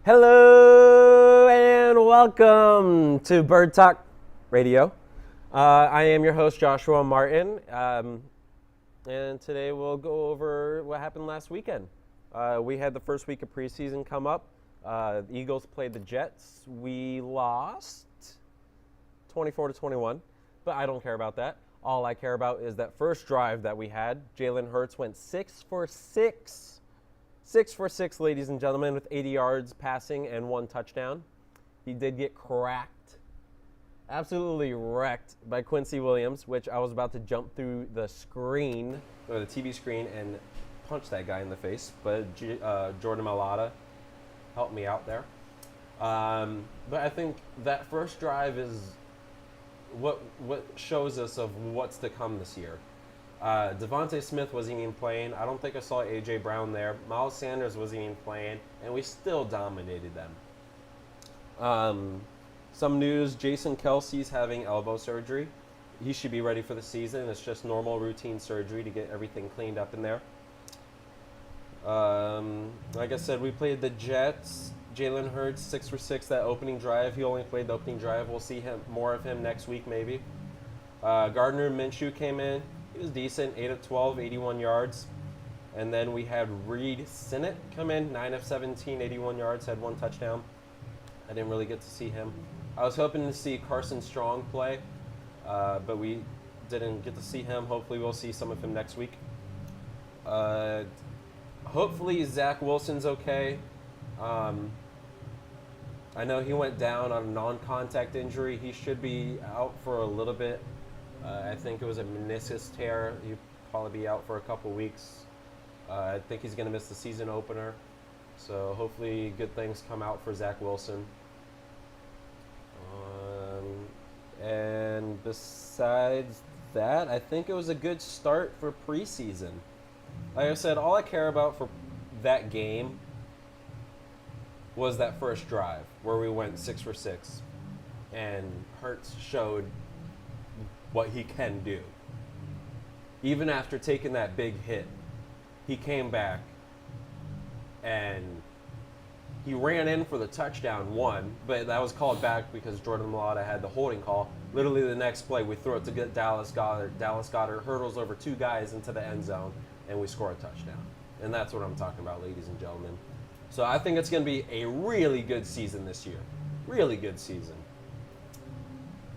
Hello and welcome to Bird Talk Radio. I am your host, Joshua Martin, and today we'll go over what happened last weekend. We had the first week of preseason come up. The Eagles played the Jets. We lost 24-21, but I don't care about that. All I care about is that first drive that we had. Jalen Hurts went 6 for 6. 6 for 6, ladies and gentlemen, with 80 yards passing and 1 touchdown. He did get cracked, absolutely wrecked by Quincy Williams, which I was about to jump through the screen, or the TV screen, and punch that guy in the face. But Jordan Mailata helped me out there. But I think that first drive is what shows us of what's to come this year. Devontae Smith wasn't even playing. I don't think I saw A.J. Brown there. Miles Sanders wasn't even playing, and we still dominated them. Some news, Jason Kelce's having elbow surgery. He should be ready for the season. It's just normal routine surgery to get everything cleaned up in there. Like I said, we played the Jets. Jalen Hurts, 6 for 6, that opening drive. He only played the opening drive. We'll see more of him next week maybe. Gardner Minshew came in. He was decent, 8 of 12, 81 yards. And then we had Reed Sinnett come in, 9 of 17, 81 yards, had 1 touchdown. I didn't really get to see him. I was hoping to see Carson Strong play, but we didn't get to see him. Hopefully we'll see some of him next week. Hopefully Zach Wilson's okay. I know he went down on a non-contact injury. He should be out for a little bit. I think it was a meniscus tear. He'll probably be out for a couple weeks. I think he's going to miss the season opener. So hopefully good things come out for Zach Wilson. And besides that, I think it was a good start for preseason. Like I said, all I care about for that game was that first drive where we went 6 for 6. And Hurts showed what he can do. Even after taking that big hit, he came back and he ran in for the touchdown one, but that was called back because Jordan Mailata had the holding call. Literally the next play, we throw it to get Dallas Goedert. Dallas Goedert hurdles over 2 guys into the end zone, and we score a touchdown. And that's what I'm talking about, ladies and gentlemen. So I think it's going to be a really good season this year. Really good season.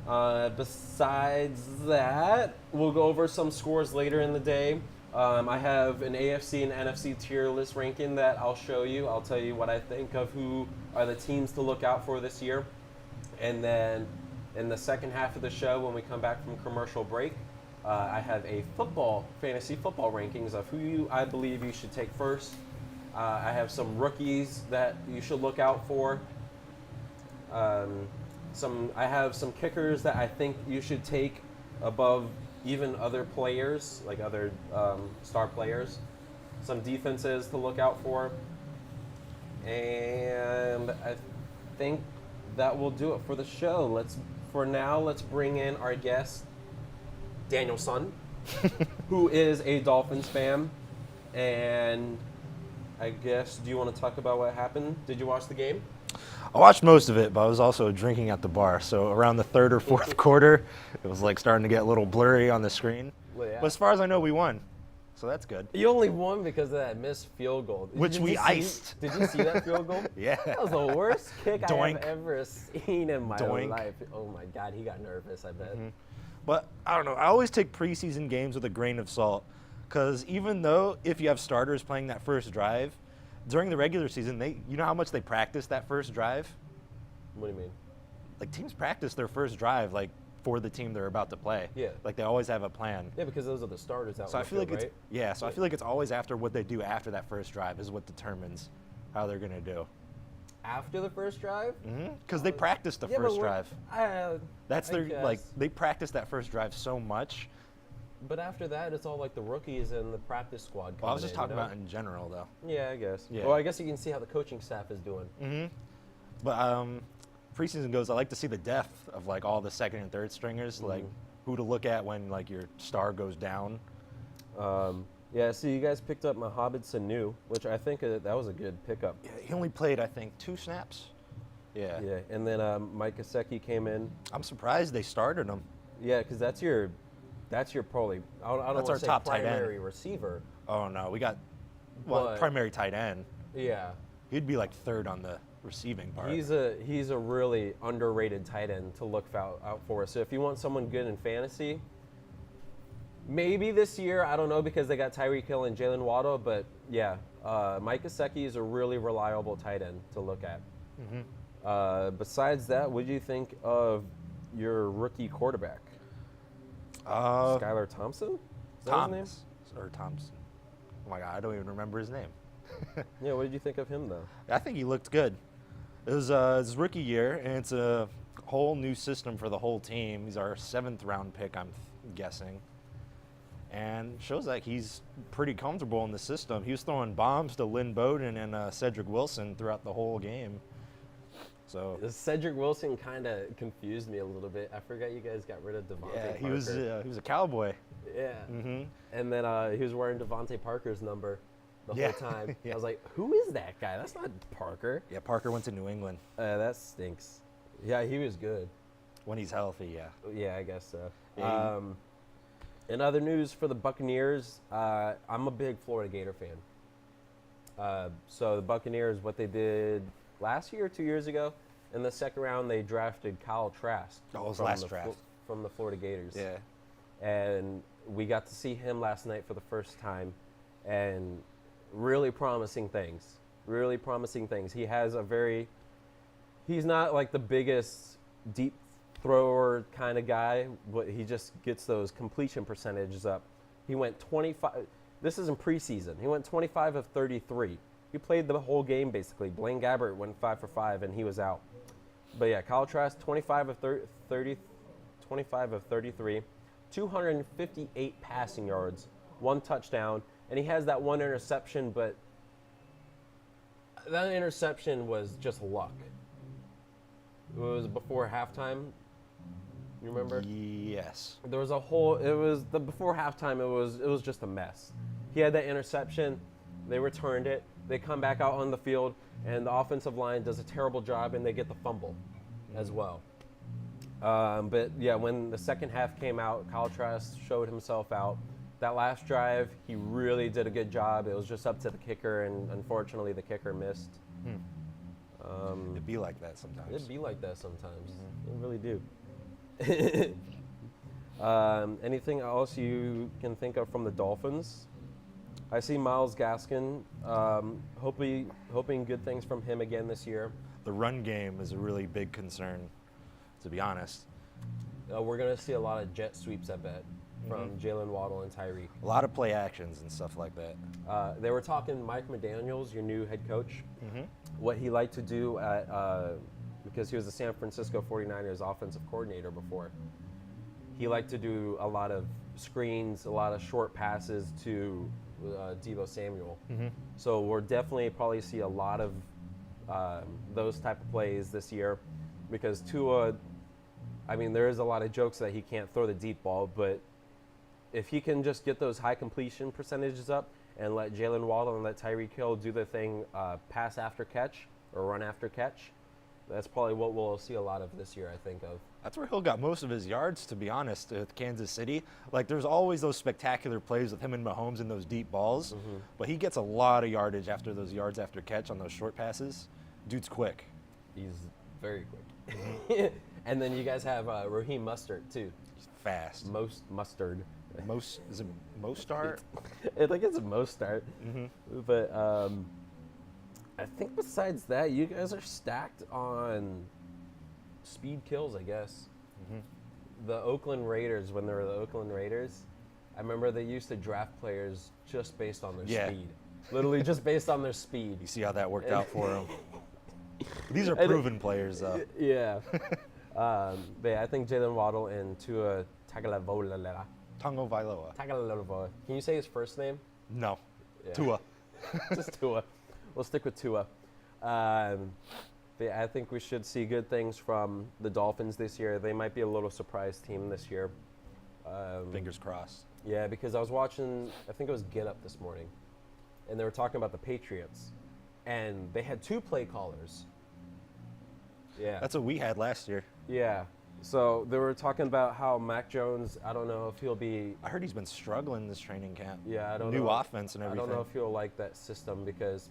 Besides that, we'll go over some scores later in the day. I have an AFC and NFC tier list ranking that I'll show you. I'll tell you what I think of who are the teams to look out for this year. And then in the second half of the show, when we come back from commercial break, I have a fantasy football rankings of who I believe you should take first. I have some rookies that you should look out for. I have some kickers that I think you should take above even other players, like other star players. Some defenses to look out for. And I think that will do it for the show. Let's bring in our guest, Daniel Sun, who is a Dolphins fan. And I guess, do you want to talk about what happened? Did you watch the game? I watched most of it, but I was also drinking at the bar. So around the third or fourth quarter, it was like starting to get a little blurry on the screen. Well, yeah. But as far as I know, we won. So that's good. You only won because of that missed field goal. Which we iced. Did you see that field goal? Yeah. That was the worst kick I Doink. have ever seen in my Doink. life. Oh my God, he got nervous, I bet. Mm-hmm. But I don't know. I always take preseason games with a grain of salt. Because even though if you have starters playing that first drive, during the regular season, you know how much they practice that first drive? What do you mean? Like teams practice their first drive like for the team they're about to play. Yeah. Like they always have a plan. Yeah, because those are the starters out So in I the feel field, like right? I feel like it's always after what they do after that first drive is what determines how they're gonna do. After the first drive? Because they practice the Yeah, first but drive. That's I their like guess. they practice that first drive so much. But after that, it's all like the rookies and the practice squad. Well, I was just talking you know? about in general though. Yeah, I guess. Yeah. Well, I guess you can see how the coaching staff is doing. But preseason goes, I like to see the depth of like all the second and third stringers, like who to look at when like your star goes down. Yeah, so you guys picked up Mohamed Sanu, which I think that was a good pickup. Yeah, he only played, I think, 2 snaps. Yeah. Yeah, and then Mike Gesicki came in. I'm surprised they started him. Yeah, because that's your probably I don't That's want our to say top tight end. primary receiver. Oh, no. We got, But- primary tight end. Yeah, He'd be like third on the receiving part. he's a really underrated tight end to look out for. So if you want someone good in fantasy, maybe this year, I don't know, because they got Tyreek Hill and Jalen Waddle, but yeah, Mike Gesicki is a really reliable tight end to look at. Besides that, what do you think of your rookie quarterback, Skylar Thompson? Is that his name? Thomas. Or Thompson. Oh my God, I don't even remember his name. Yeah, what did you think of him though? I think he looked good. It was his rookie year, and it's a whole new system for the whole team. He's our 7th round pick, I'm guessing. And shows like he's pretty comfortable in the system. He was throwing bombs to Lynn Bowden and Cedric Wilson throughout the whole game. So Cedric Wilson kind of confused me a little bit. I forgot you guys got rid of Devontae yeah, Parker. he was a cowboy. Yeah. Mm-hmm. And then he was wearing Devontae Parker's number the Yeah. whole time. Yeah. I was like, who is that guy? That's not Parker. Yeah, Parker went to New England That stinks. Yeah, he was good. when he's healthy. Yeah. Yeah, I guess so. Yeah, In other news for the Buccaneers, I'm a big Florida Gator fan. So the Buccaneers, what they did last year or 2 years ago, in the second round, they drafted Kyle Trask. Oh, it was from last the draft. from the Florida Gators. Yeah. And we got to see him last night for the first time, and really promising things. Really promising things. He has he's not like the biggest deep thrower kind of guy, but he just gets those completion percentages up. He went 25. This is in preseason. He went 25 of 33. He played the whole game basically. Blaine Gabbert went 5 for 5, and he was out. But yeah, Kyle Trask, 25 of 33, 258 passing yards, 1 touchdown, and he has that 1 interception, but that interception was just luck. It was before halftime. You remember? Yes. There was before halftime it was just a mess. He had that interception, they returned it, they come back out on the field, and the offensive line does a terrible job, and they get the fumble as well. But yeah, when the second half came out, Kyle Trask showed himself out. That last drive, he really did a good job. It was just up to the kicker, and unfortunately the kicker missed. It'd be like that sometimes. It'd be like that sometimes. It really do. Anything else you can think of from the Dolphins? I see Myles Gaskin. Hoping good things from him again this year. The run game is a really big concern, to be honest. We're going to see a lot of jet sweeps, I bet, from Jalen Waddle and Tyreek. A lot of play actions and stuff like that. They were talking Mike McDaniels, your new head coach, what he liked to do because he was the San Francisco 49ers offensive coordinator before. He liked to do a lot of screens, a lot of short passes to Deebo Samuel. So we'll definitely probably see a lot of those type of plays this year, because Tua, I mean, there is a lot of jokes that he can't throw the deep ball, but if he can just get those high completion percentages up and let Jalen Waddle and let Tyreek Hill do their thing, pass after catch or run after catch, that's probably what we'll see a lot of this year, I think of. That's where Hill got most of his yards, to be honest, with Kansas City. Like, there's always those spectacular plays with him and Mahomes and those deep balls, but he gets a lot of yardage after those yards after catch on those short passes. Dude's quick. He's very quick. And then you guys have Raheem Mostert, too. He's fast. Mustard. Is it Mostart? I think it's a Mostart. But I think besides that, you guys are stacked on speed kills, I guess. The Oakland Raiders, when they were the Oakland Raiders, I remember they used to draft players just based on their speed. Literally just based on their speed. You see how that worked out for him. These are proven players, though. Yeah. But yeah, I think Jalen Waddle and Tua Tagovailoa. Tongo Vailoa. Tagovailoa. Can you say his first name? No. Yeah. Tua. Just Tua. We'll stick with Tua. But yeah, I think we should see good things from the Dolphins this year. They might be a little surprise team this year. Fingers crossed. Yeah, because I was watching, I think it was Get Up this morning, and they were talking about the Patriots, and they had 2 play callers. Yeah. That's what we had last year. Yeah. So they were talking about how Mac Jones, I don't know if he'll be, I heard he's been struggling this training camp. yeah, I don't New know. offense and everything. I don't know if he'll like that system because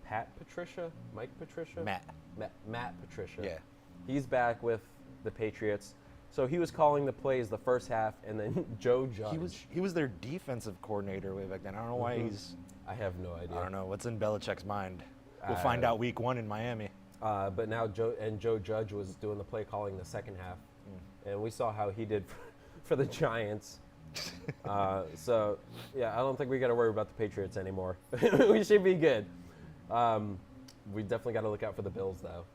Matt Patricia? Matt Patricia. Yeah. He's back with the Patriots. So he was calling the plays the first half, and then Joe Judge. He was their defensive coordinator way back then. I don't know why he's. I have no idea. I don't know what's in Belichick's mind. We'll find out week 1 in Miami. But now Joe Judge was doing the play calling the second half, and we saw how he did for the Giants. So yeah, I don't think we got to worry about the Patriots anymore. We should be good. We definitely got to look out for the Bills though.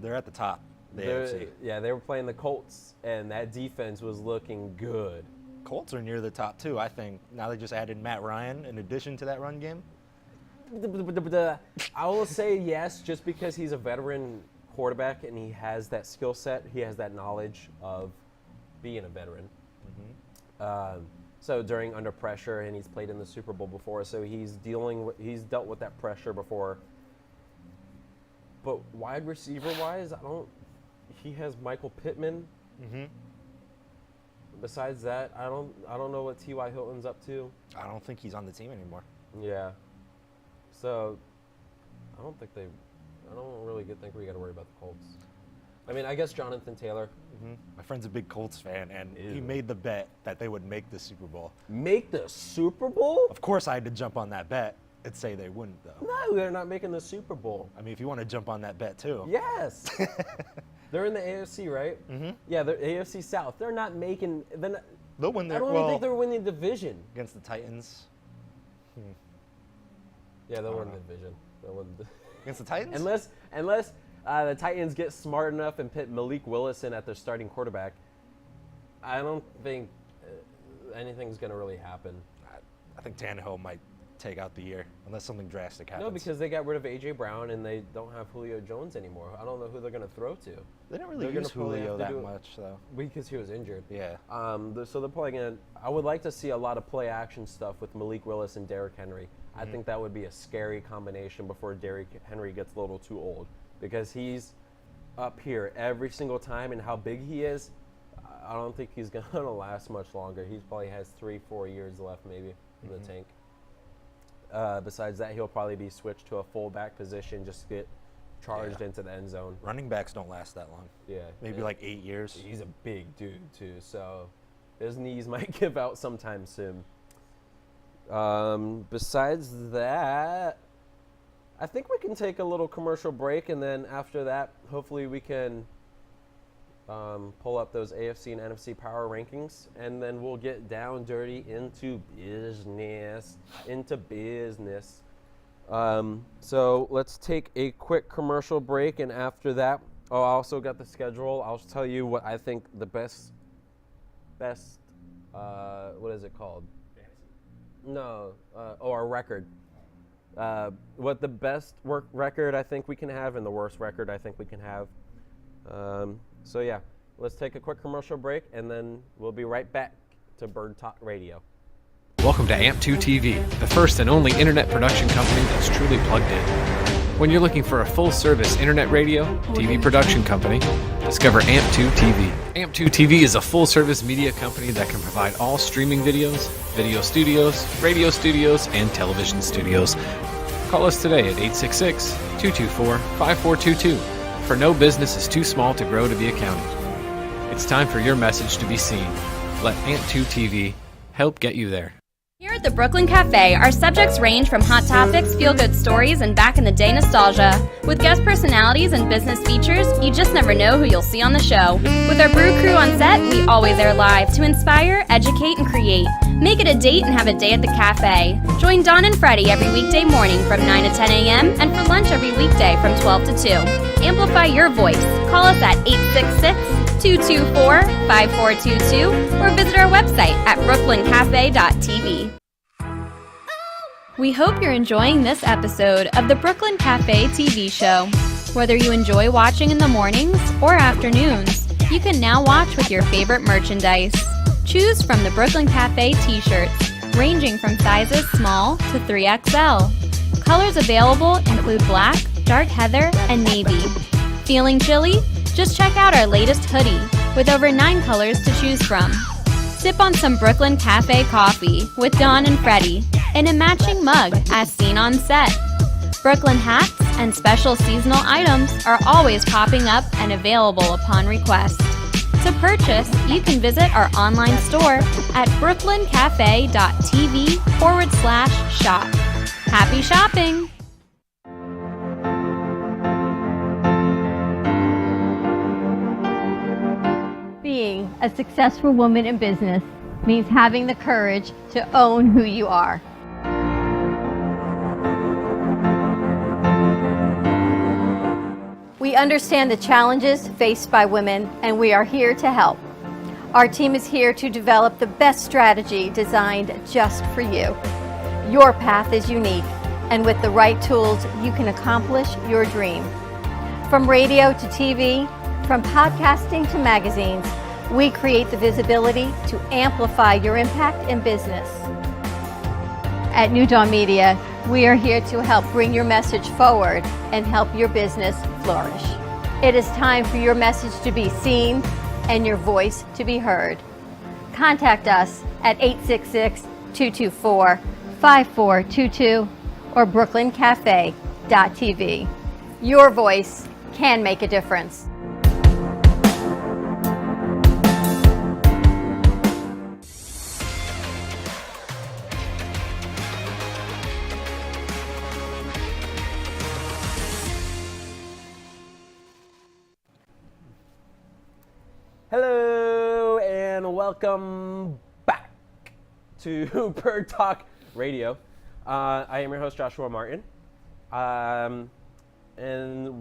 They're at the top. The AFC. Yeah, they were playing the Colts, and that defense was looking good. Colts are near the top too, I think. Now they just added Matt Ryan in addition to that run game. I will say yes, just because he's a veteran quarterback and he has that skill set. He has that knowledge of being a veteran. So during under pressure, and he's played in the Super Bowl before, so he's dealt with that pressure before. But wide receiver wise, he has Michael Pittman. Besides that, I don't know what T.Y. Hilton's up to. I don't think he's on the team anymore. Yeah. So I don't really think we got to worry about the Colts. I mean, I guess Jonathan Taylor. My friend's a big Colts fan, and Ew. he made the bet that they would make the Super Bowl. Make the Super Bowl? Of course, I had to jump on that bet and say they wouldn't, though. No, they're not making the Super Bowl. I mean, if you want to jump on that bet, too. Yes. They're in the AFC, right? Yeah, they're AFC South. They're not making. They'll win I their. don't even think they're winning the division. Against the Titans. Yeah, they'll win the division. Against the Titans? Unless the Titans get smart enough and put Malik Willis in at their starting quarterback, I don't think anything's going to really happen. I think Tannehill might take out the year unless something drastic happens. No, because they got rid of A.J. Brown and they don't have Julio Jones anymore. I don't know who they're going to throw to. They didn't really They're use gonna probably Julio have to that do it- much, though. Because he was injured. Yeah. So they're probably going to – I would like to see a lot of play action stuff with Malik Willis and Derrick Henry. I think that would be a scary combination before Derrick Henry gets a little too old, because he's up here every single time, and how big he is, I don't think he's going to last much longer. He probably has 3-4 years left maybe in the tank. Besides that, he'll probably be switched to a fullback position just to get charged into the end zone. Running backs don't last that long. Yeah. Maybe like 8 years. He's a big dude too, so his knees might give out sometime soon. Besides that, I think we can take a little commercial break, and then after that, hopefully we can pull up those AFC and NFC power rankings, and then we'll get down dirty into business. So let's take a quick commercial break, and after that, I also got the schedule. I'll tell you what I think the best, what is it called? No, our record. What the best record I think we can have and the worst record I think we can have. So yeah, let's take a quick commercial break, and then we'll be right back to Bird Talk Radio. Welcome to AMP2 TV, the first and only internet production company that's truly plugged in. When you're looking for a full-service internet radio, TV production company, discover AMP2 TV. AMP2 TV is a full-service media company that can provide all streaming videos, video studios, radio studios, and television studios. Call us today at 866-224-5422, for no business is too small to grow to be accounted. It's time for your message to be seen. Let AMP2 TV help get you there. Here at the Brooklyn Cafe, our subjects range from hot topics, feel-good stories, and back-in-the-day nostalgia. With guest personalities and business features, you just never know who you'll see on the show. With our brew crew on set, we always air live to inspire, educate, and create. Make it a date and have a day at the cafe. Join Dawn and Freddie every weekday morning from 9 to 10 a.m. and for lunch every weekday from 12 to 2. Amplify your voice. Call us at 866-224-5422 or visit our website at brooklyncafe.tv. We hope you're enjoying this episode of the Brooklyn Cafe TV show. Whether you enjoy watching in the mornings or afternoons, you can now watch with your favorite merchandise. Choose from the Brooklyn Cafe t-shirts, ranging from sizes small to 3XL. Colors available include black, dark heather, and navy. Feeling chilly? Just check out our latest hoodie with over 9 colors to choose from. Sip on some Brooklyn Cafe coffee with Dawn and Freddie in a matching mug as seen on set. Brooklyn hats and special seasonal items are always popping up and available upon request. To purchase, you can visit our online store at brooklyncafe.tv/shop. Happy shopping! Being a successful woman in business means having the courage to own who you are. We understand the challenges faced by women, and we are here to help. Our team is here to develop the best strategy designed just for you. Your path is unique, and with the right tools, you can accomplish your dream. From radio to TV, from podcasting to magazines, we create the visibility to amplify your impact in business. At New Dawn Media, we are here to help bring your message forward and help your business flourish. It is time for your message to be seen and your voice to be heard. Contact us at 866-224-5422 or brooklyncafe.tv. Your voice can make a difference. Hello and welcome back to Bird Talk Radio. I am your host, Joshua Martin. And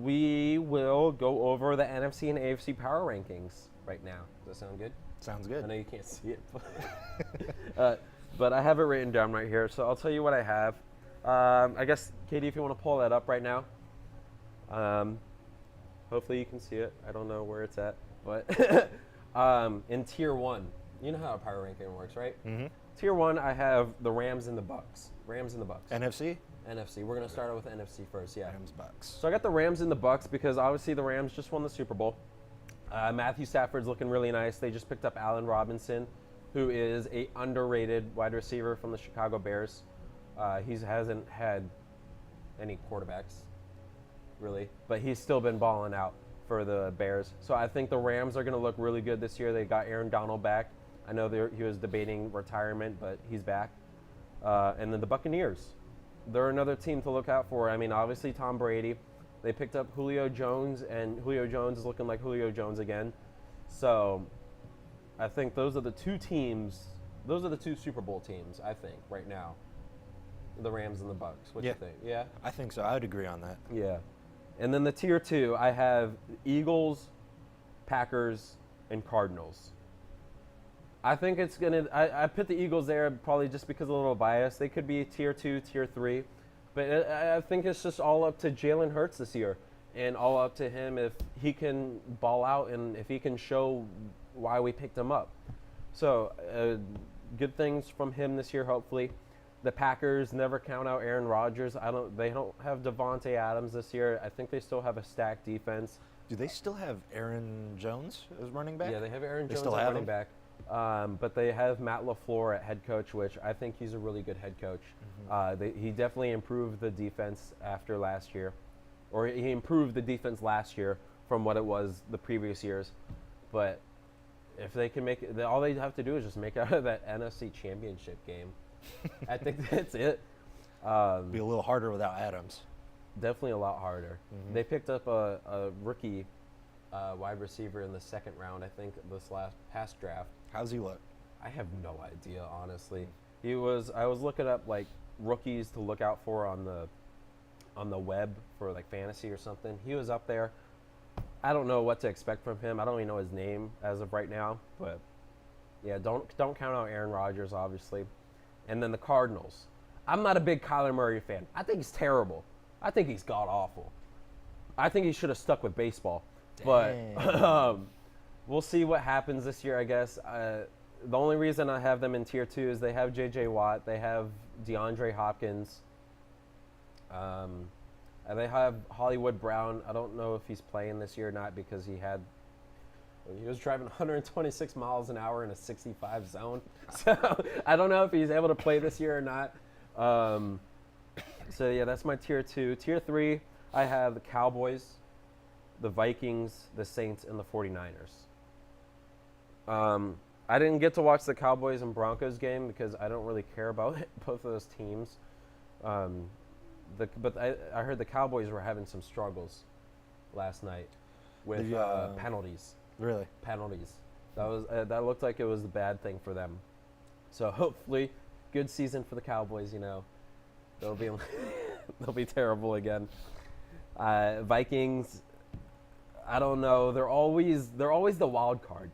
we will go over the NFC and AFC power rankings right now. Does that sound good? Sounds I good. know you can't see it, but I have it written down right here. So I'll tell you what I have. I guess, Katie, if you want to pull that up right now. Hopefully you can see it. I don't know where it's at, but in Tier 1, you know how a power ranking works, right? Mm-hmm. Tier 1, I have the Rams and the Bucks. Rams and the Bucks. NFC? NFC. We're going to start out with NFC first, yeah. Rams, Bucks. So I got the Rams and the Bucks because obviously the Rams just won the Super Bowl. Matthew Stafford's looking really nice. They just picked up Allen Robinson, who is a underrated wide receiver from the Chicago Bears. He hasn't had any quarterbacks, really, but he's still been balling out for the Bears. So I think the Rams are going to look really good this year. They got Aaron Donald back. I know he was debating retirement, but he's back. And then the Buccaneers. They're another team to look out for. I mean, obviously Tom Brady. They picked up Julio Jones, and Julio Jones is looking like Julio Jones again. So I think those are the two teams. Those are the two Super Bowl teams, I think, right now. The Rams and the Bucks. What do you think? Yeah? I think so. I would agree on that. Yeah. And then the Tier 2, I have Eagles, Packers, and Cardinals. I think it's going to – I put the Eagles there probably just because of a little bias. They could be Tier 2, Tier 3. But I think it's just all up to Jalen Hurts this year and all up to him if he can ball out and if he can show why we picked him up. So good things from him this year, hopefully. The Packers never count out Aaron Rodgers. They don't have Devontae Adams this year. I think they still have a stacked defense. Do they still have Aaron Jones as running back? Yeah, they have Aaron Jones still at have running him? back. But they have Matt LaFleur at head coach, which I think he's a really good head coach. He definitely improved the defense after last year. Or he improved the defense last year from what it was the previous years. But if they can make it, all they have to do is just make it out of that NFC Championship game. I think that's it. Be a little harder without Adams. Definitely a lot harder. They picked up a rookie wide receiver in the second round, I think, this past draft. How's he look? I have no idea, honestly. I was looking up like rookies to look out for on the web for like fantasy or something. He was up there. I don't know what to expect from him. I don't even know his name as of right now, but yeah, don't count out Aaron Rodgers, obviously. And then the Cardinals. I'm not a big Kyler Murray fan. I think he's terrible. I think he's god awful. I think he should have stuck with baseball. Dang. But we'll see what happens this year, I guess. the only reason I have them in tier 2 is they have J.J. Watt, they have DeAndre Hopkins, and they have Hollywood Brown. I don't know if he's playing this year or not because he was driving 126 miles an hour in a 65 zone. So I don't know if he's able to play this year or not. So yeah, that's my tier 2. Tier 3, I have the Cowboys, the Vikings, the Saints, and the 49ers. I didn't get to watch the Cowboys and Broncos game because I don't really care about both of those teams. But I heard the Cowboys were having some struggles last night with penalties. Really? Penalties. That looked like it was a bad thing for them. So hopefully, good season for the Cowboys. You know, they'll be terrible again. Vikings. I don't know. They're always the wild card.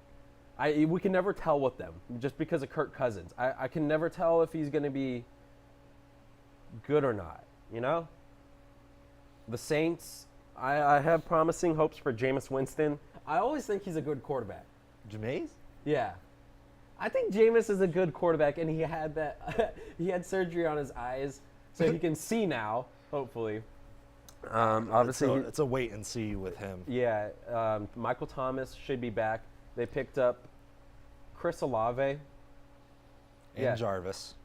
We can never tell with them just because of Kirk Cousins. I can never tell if he's going to be good or not, you know? The Saints, I have promising hopes for Jameis Winston. I always think he's a good quarterback. Jameis? Yeah. I think Jameis is a good quarterback, and he had surgery on his eyes, so he can see now, hopefully. Obviously, it's a wait and see with him. Yeah, Michael Thomas should be back. They picked up Chris Olave. And Jarvis.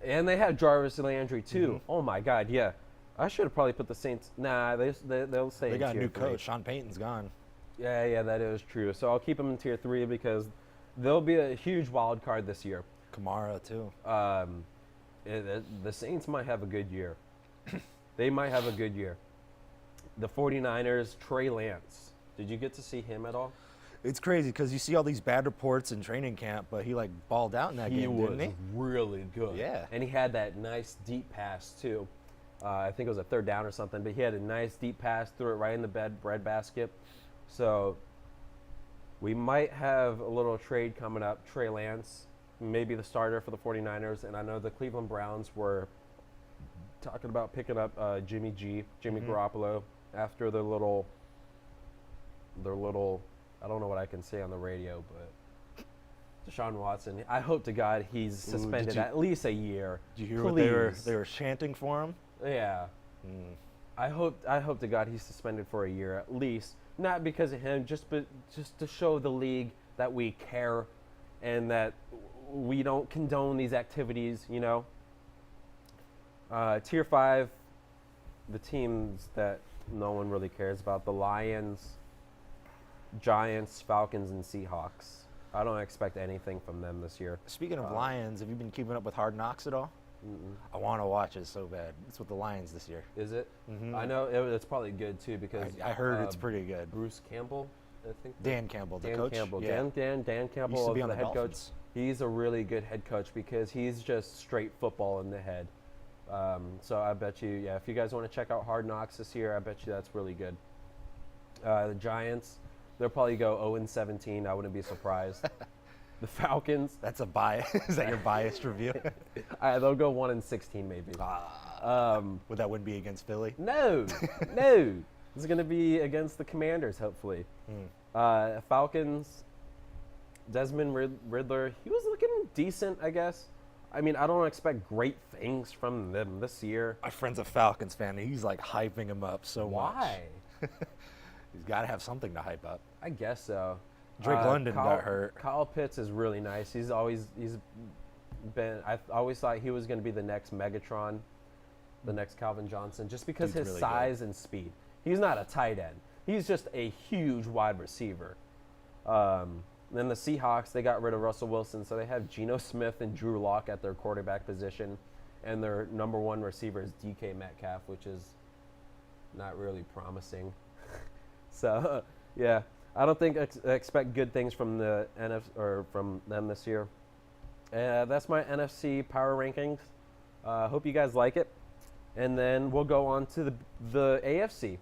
And they have Jarvis Landry, too. Oh, my God, yeah. I should have probably put the Saints. Nah, they'll stay They in got a tier new 3. coach. Sean Payton's gone. Yeah, that is true. So I'll keep them in tier 3 because they'll be a huge wild card this year. Kamara, too. The Saints might have a good year. They might have a good year. The 49ers, Trey Lance. Did you get to see him at all? It's crazy because you see all these bad reports in training camp, but he balled out in that game, didn't he? Really good. Yeah. And he had that nice deep pass too. I think it was a third down or something, but he had a nice deep pass, threw it right in the bread basket. So we might have a little trade coming up. Trey Lance, maybe the starter for the 49ers, and I know the Cleveland Browns were talking about picking up Jimmy Garoppolo after their little I don't know what I can say on the radio, but Deshaun Watson, I hope to God he's suspended at least a year. Did you hear what they were chanting for him? Yeah. I hope to God he's suspended for a year at least. Not because of him, just to show the league that we care and that we don't condone these activities, you know. Tier 5, the teams that no one really cares about, the Lions, Giants, Falcons, and Seahawks. I don't expect anything from them this year. Speaking of Lions, have you been keeping up with Hard Knocks at all? I want to watch it so bad. It's with the Lions this year. Is it? I know it's probably good too because I heard it's pretty good. Bruce Campbell, I think. Dan Campbell, the Dan coach. Campbell. Yeah. Dan Campbell Used to be is on the the head coach. Dolphins. He's a really good head coach because he's just straight football in the head. So I bet you, yeah, if you guys want to check out Hard Knocks this year, I bet you that's really good. The Giants, they'll probably go 0-17. I wouldn't be surprised. The Falcons. That's a bias. Is that your biased review? They'll go 1-16 maybe. Would that win be against Philly? No. This is going to be against the Commanders, hopefully. Falcons, Desmond Riddler, he was looking decent, I guess. I mean, I don't expect great things from them this year. My friend's a Falcons fan, and he's hyping him up so much. Why? He's got to have something to hype up. I guess so. Drake London got hurt. Kyle Pitts is really nice. He's been. I always thought he was going to be the next Megatron, the next Calvin Johnson, just because Dude's his really size and speed. He's not a tight end. He's just a huge wide receiver. Then the Seahawks, they got rid of Russell Wilson, so they have Geno Smith and Drew Lock at their quarterback position, and their number one receiver is DK Metcalf, which is not really promising. So, yeah, I don't think expect good things from the from them this year. That's my NFC power rankings. Hope you guys like it, and then we'll go on to the AFC.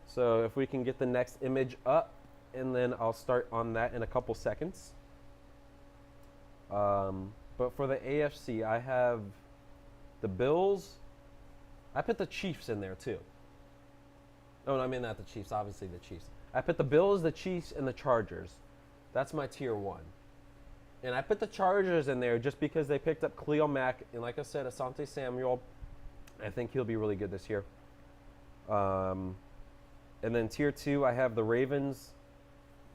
So if we can get the next image up, and then I'll start on that in a couple seconds. But for the AFC, I have the Bills. I put the Chiefs in there too. Oh, no, I mean not the Chiefs, obviously the Chiefs. I put the Bills, the Chiefs, and the Chargers. That's my tier 1. And I put the Chargers in there just because they picked up Khalil Mack. And like I said, Asante Samuel, I think he'll be really good this year. And then tier 2, I have the Ravens,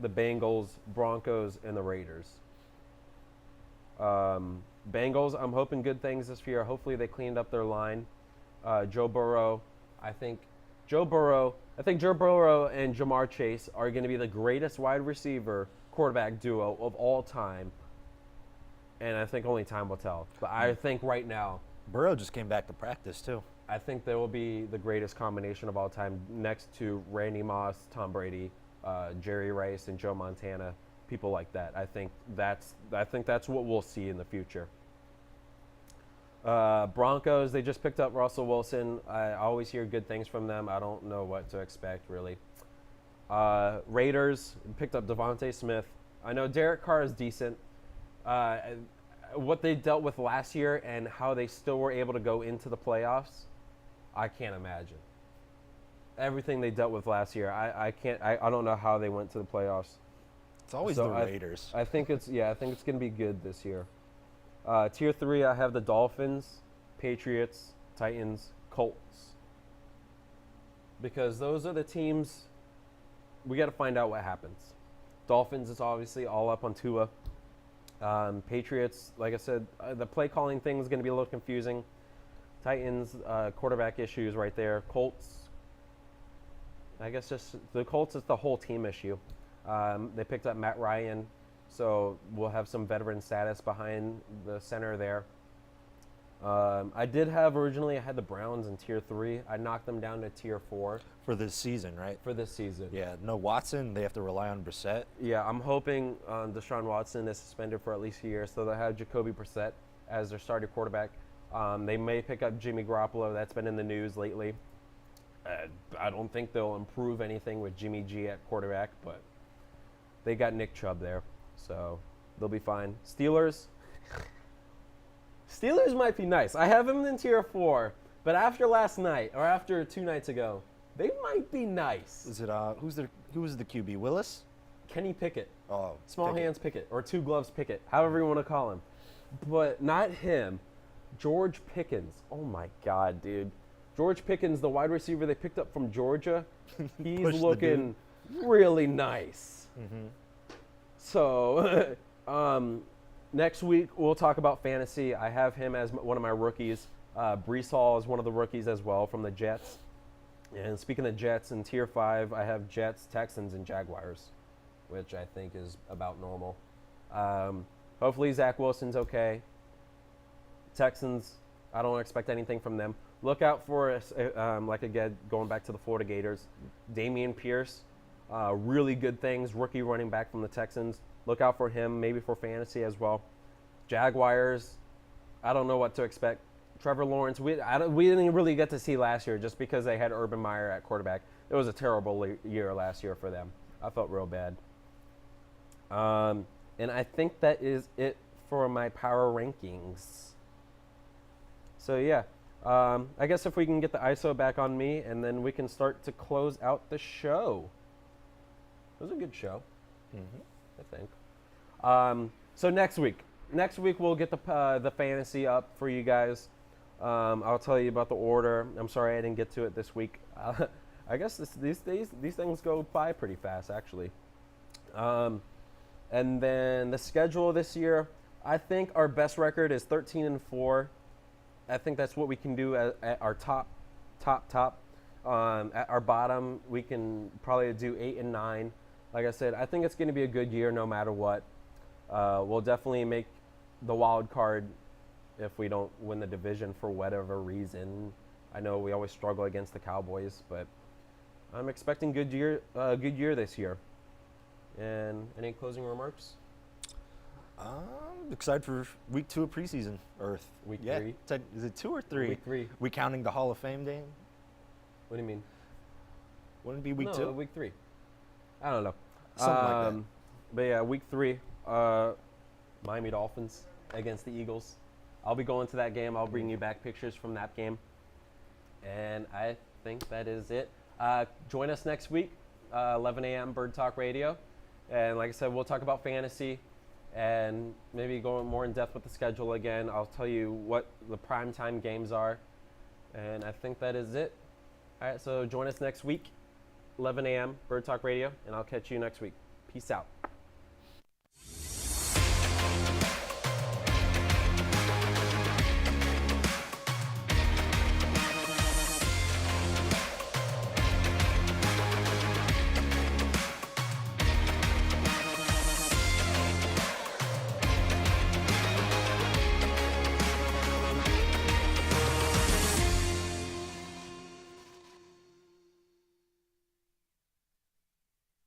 the Bengals, Broncos, and the Raiders. Bengals, I'm hoping good things this year. Hopefully they cleaned up their line. Joe Burrow and Jamar Chase are going to be the greatest wide receiver quarterback duo of all time. And I think only time will tell. But I think right now, Burrow just came back to practice too. I think they will be the greatest combination of all time next to Randy Moss, Tom Brady, Jerry Rice, and Joe Montana, people like that. I think that's what we'll see in the future. Broncos, they just picked up Russell Wilson. I always hear good things from them. I don't know what to expect, really. Raiders picked up Devontae Smith. I know Derek Carr is decent. What they dealt with last year and how they still were able to go into the playoffs, I can't imagine. Everything they dealt with last year, I don't know how they went to the playoffs. It's always So the Raiders. I think it's going to be good this year. Tier 3, I have the Dolphins, Patriots, Titans, Colts. Because those are the teams we got to find out what happens. Dolphins is obviously all up on Tua. Patriots, like I said, the play calling thing is going to be a little confusing. Titans, quarterback issues right there. Colts, I guess just the Colts is the whole team issue. They picked up Matt Ryan, so we'll have some veteran status behind the center there. I had the Browns in tier 3. I knocked them down to tier 4 For this season, right? for this season. Yeah, no Watson. They have to rely on Brissett. Yeah, I'm hoping Deshaun Watson is suspended for at least a year, so they'll have Jacoby Brissett as their starting quarterback. They may pick up Jimmy Garoppolo. That's been in the news lately. I don't think they'll improve anything with Jimmy G at quarterback, but they got Nick Chubb there, so they'll be fine. Steelers might be nice. I have them in tier 4, but after last night, or after 2 nights ago, they might be nice. Is it who was the QB? Willis? Kenny Pickett. Oh, Small Pickett. hands Pickett, or two gloves Pickett, however you want to call him. But not him. George Pickens. Oh my God, dude. George Pickens, the wide receiver they picked up from Georgia, he's Push the looking really nice. Mm-hmm. So next week we'll talk about fantasy. I have him as one of my rookies. Brees Hall is one of the rookies as well from the Jets. And speaking of Jets, in tier 5, I have Jets, Texans, and Jaguars, which I think is about normal. Hopefully Zach Wilson's okay. Texans, I don't expect anything from them. Look out for, like again, going back to the Florida Gators, Dameon Pierce, really good things, rookie running back from the Texans. Look out for him, maybe for fantasy as well. Jaguars, I don't know what to expect. Trevor Lawrence, we didn't really get to see last year just because they had Urban Meyer at quarterback. It was a terrible year last year for them. I felt real bad. And I think that is it for my power rankings. So yeah, I guess if we can get the ISO back on me, and then we can start to close out the show. It was a good show, I think. So next week we'll get the fantasy up for you guys. I'll tell you about the order. I'm sorry I didn't get to it this week. I guess these things go by pretty fast, actually. And then the schedule this year, I think our best record is 13-4. I think that's what we can do at our top. At our bottom, we can probably do 8-9. Like I said, I think it's going to be a good year no matter what. We'll definitely make the wild card if we don't win the division for whatever reason. I know we always struggle against the Cowboys, but I'm expecting good year this year. And any closing remarks? I'm excited for week 2 of preseason. Week 3. Is it 2 or 3? Week 3. We counting the Hall of Fame game? What do you mean? Wouldn't it be week 2? Week 3. I don't know. Something like that. But yeah, week 3, Miami Dolphins against the Eagles. I'll be going to that game. I'll bring you back pictures from that game. And I think that is it. Join us next week, 11 a.m. Bird Talk Radio. And like I said, we'll talk about fantasy. and maybe go more in depth with the schedule again. I'll tell you what the primetime games are, and I think that is it. All right, so join us next week, 11 a.m. Bird Talk Radio, and I'll catch you next week. Peace out.